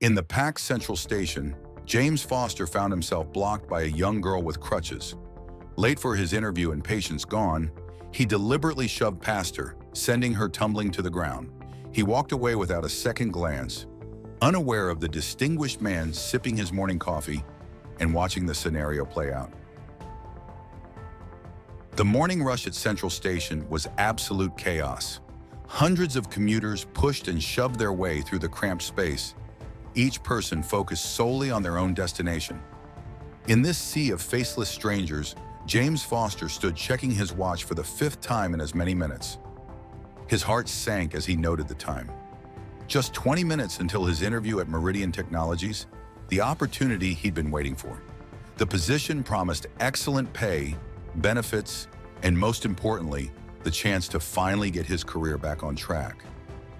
In the packed Central Station, James Foster found himself blocked by a young girl with crutches. Late for his interview and patience gone, he deliberately shoved past her, sending her tumbling to the ground. He walked away without a second glance, unaware of the distinguished man sipping his morning coffee and watching the scenario play out. The morning rush at Central Station was absolute chaos. Hundreds of commuters pushed and shoved their way through the cramped space, each person focused solely on their own destination. In this sea of faceless strangers, James Foster stood checking his watch for the 5th time in as many minutes. His heart sank as he noted the time. Just 20 minutes until his interview at Meridian Technologies, the opportunity he'd been waiting for. The position promised excellent pay, benefits, and most importantly, the chance to finally get his career back on track.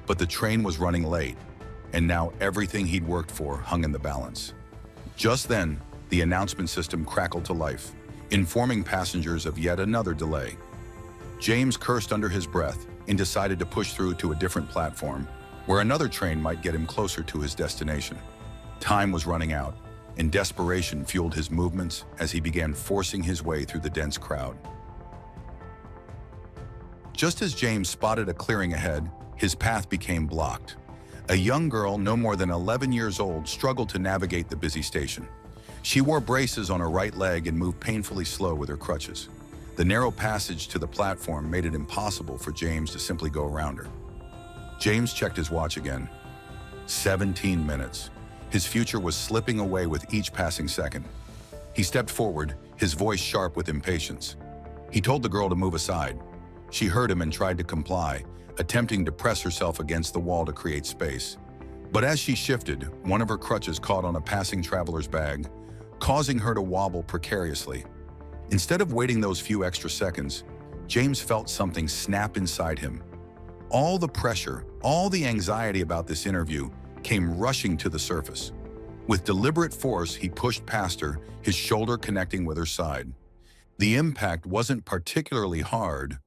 But the train was running late, and now everything he'd worked for hung in the balance. Just then, the announcement system crackled to life, informing passengers of yet another delay. James cursed under his breath and decided to push through to a different platform, where another train might get him closer to his destination. Time was running out, and desperation fueled his movements as he began forcing his way through the dense crowd. Just as James spotted a clearing ahead, his path became blocked. A young girl, no more than 11 years old, struggled to navigate the busy station. She wore braces on her right leg and moved painfully slow with her crutches. The narrow passage to the platform made it impossible for James to simply go around her. James checked his watch again. 17 minutes. His future was slipping away with each passing second. He stepped forward, his voice sharp with impatience. He told the girl to move aside. She heard him and tried to comply, attempting to press herself against the wall to create space. But as she shifted, one of her crutches caught on a passing traveler's bag, causing her to wobble precariously. Instead of waiting those few extra seconds, James felt something snap inside him. All the pressure, all the anxiety about this interview came rushing to the surface. With deliberate force, he pushed past her, his shoulder connecting with her side. The impact wasn't particularly hard,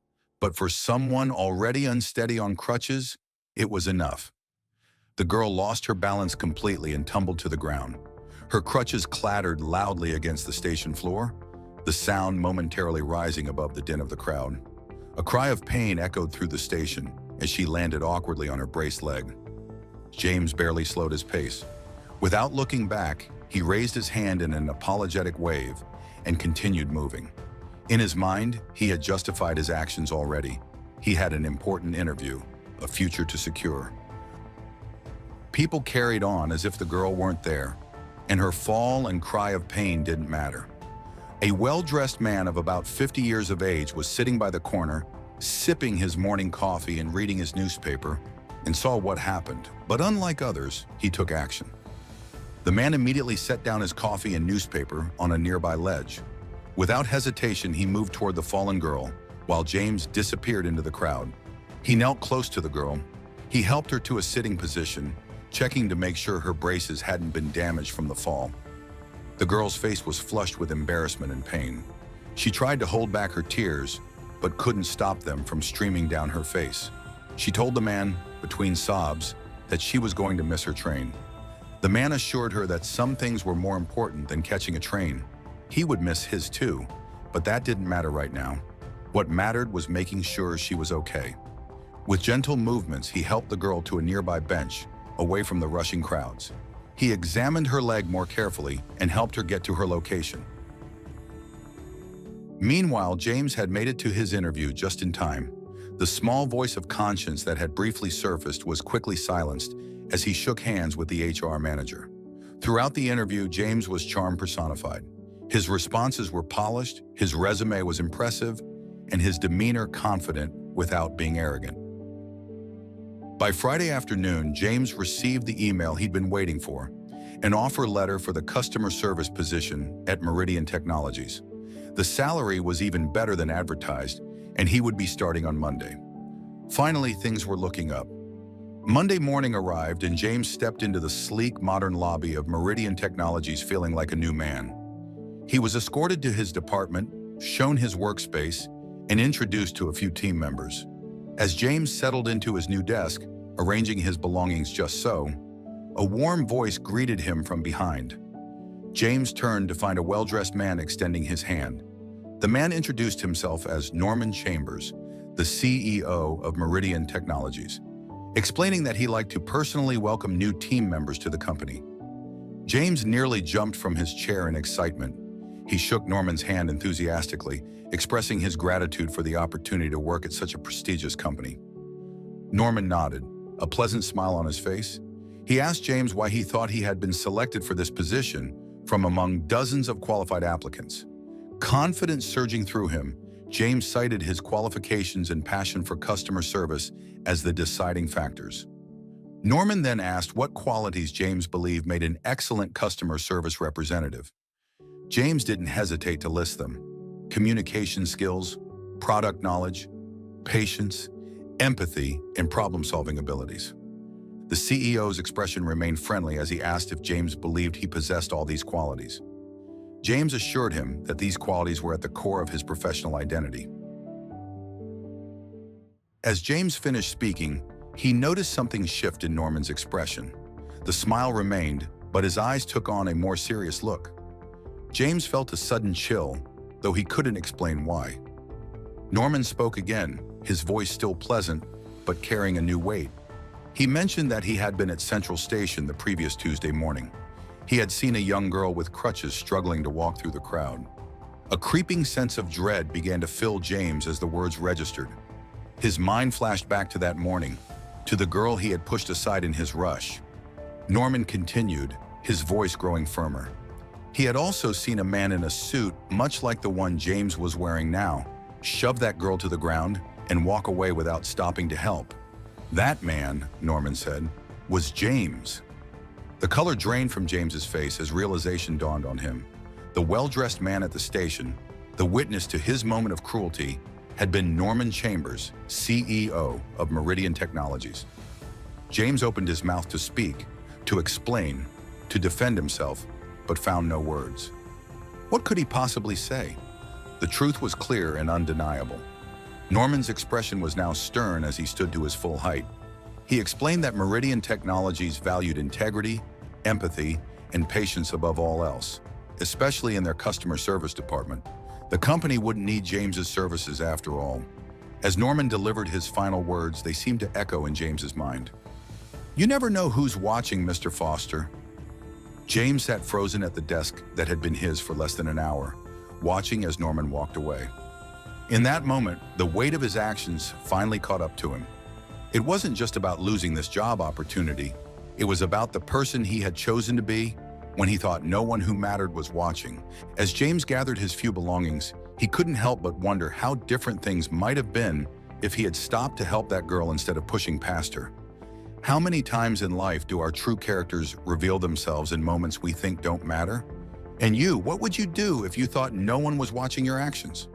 but for someone already unsteady on crutches, it was enough. The girl lost her balance completely and tumbled to the ground. Her crutches clattered loudly against the station floor, the sound momentarily rising above the din of the crowd. A cry of pain echoed through the station as she landed awkwardly on her braced leg. James barely slowed his pace. Without looking back, he raised his hand in an apologetic wave and continued moving. In his mind, he had justified his actions already. He had an important interview, a future to secure. People carried on as if the girl weren't there, and her fall and cry of pain didn't matter. A well-dressed man of about 50 years of age was sitting by the corner, sipping his morning coffee and reading his newspaper, and saw what happened. But unlike others, he took action. The man immediately set down his coffee and newspaper on a nearby ledge. Without hesitation, he moved toward the fallen girl, while James disappeared into the crowd. He knelt close to the girl. He helped her to a sitting position, checking to make sure her braces hadn't been damaged from the fall. The girl's face was flushed with embarrassment and pain. She tried to hold back her tears, but couldn't stop them from streaming down her face. She told the man, between sobs, that she was going to miss her train. The man assured her that some things were more important than catching a train. He would miss his too, but that didn't matter right now. What mattered was making sure she was okay. With gentle movements, he helped the girl to a nearby bench, away from the rushing crowds. He examined her leg more carefully and helped her get to her location. Meanwhile, James had made it to his interview just in time. The small voice of conscience that had briefly surfaced was quickly silenced as he shook hands with the HR manager. Throughout the interview, James was charm personified. His responses were polished, his resume was impressive, and his demeanor confident without being arrogant. By Friday afternoon, James received the email he'd been waiting for, an offer letter for the customer service position at Meridian Technologies. The salary was even better than advertised, and he would be starting on Monday. Finally, things were looking up. Monday morning arrived, and James stepped into the sleek, modern lobby of Meridian Technologies feeling like a new man. He was escorted to his department, shown his workspace, and introduced to a few team members. As James settled into his new desk, arranging his belongings just so, A warm voice greeted him from behind. James turned to find a well-dressed man extending his hand. The man introduced himself as Norman Chambers, the CEO of Meridian Technologies, explaining that he liked to personally welcome new team members to the company. James nearly jumped from his chair in excitement. He shook Norman's hand enthusiastically, expressing his gratitude for the opportunity to work at such a prestigious company. Norman nodded, a pleasant smile on his face. He asked James why he thought he had been selected for this position from among dozens of qualified applicants. Confidence surging through him, James cited his qualifications and passion for customer service as the deciding factors. Norman then asked what qualities James believed made an excellent customer service representative. James didn't hesitate to list them: communication skills, product knowledge, patience, empathy, and problem-solving abilities. The CEO's expression remained friendly as he asked if James believed he possessed all these qualities. James assured him that these qualities were at the core of his professional identity. As James finished speaking, he noticed something shift in Norman's expression. The smile remained, but his eyes took on a more serious look. James felt a sudden chill, though he couldn't explain why. Norman spoke again, his voice still pleasant, but carrying a new weight. He mentioned that he had been at Central Station the previous Tuesday morning. He had seen a young girl with crutches struggling to walk through the crowd. A creeping sense of dread began to fill James as the words registered. His mind flashed back to that morning, to the girl he had pushed aside in his rush. Norman continued, his voice growing firmer. He had also seen a man in a suit, much like the one James was wearing now, shove that girl to the ground and walk away without stopping to help. That man, Norman said, was James. The color drained from James's face as realization dawned on him. The well-dressed man at the station, the witness to his moment of cruelty, had been Norman Chambers, CEO of Meridian Technologies. James opened his mouth to speak, to explain, to defend himself, but found no words. What could he possibly say? The truth was clear and undeniable. Norman's expression was now stern as he stood to his full height. He explained that Meridian Technologies valued integrity, empathy, and patience above all else, especially in their customer service department. The company wouldn't need James's services after all. As Norman delivered his final words, they seemed to echo in James's mind. "You never know who's watching, Mr. Foster." James sat frozen at the desk that had been his for less than an hour, watching as Norman walked away. In that moment, the weight of his actions finally caught up to him. It wasn't just about losing this job opportunity. It was about the person he had chosen to be when he thought no one who mattered was watching. As James gathered his few belongings, he couldn't help but wonder how different things might have been if he had stopped to help that girl instead of pushing past her. How many times in life do our true characters reveal themselves in moments we think don't matter? And you, what would you do if you thought no one was watching your actions?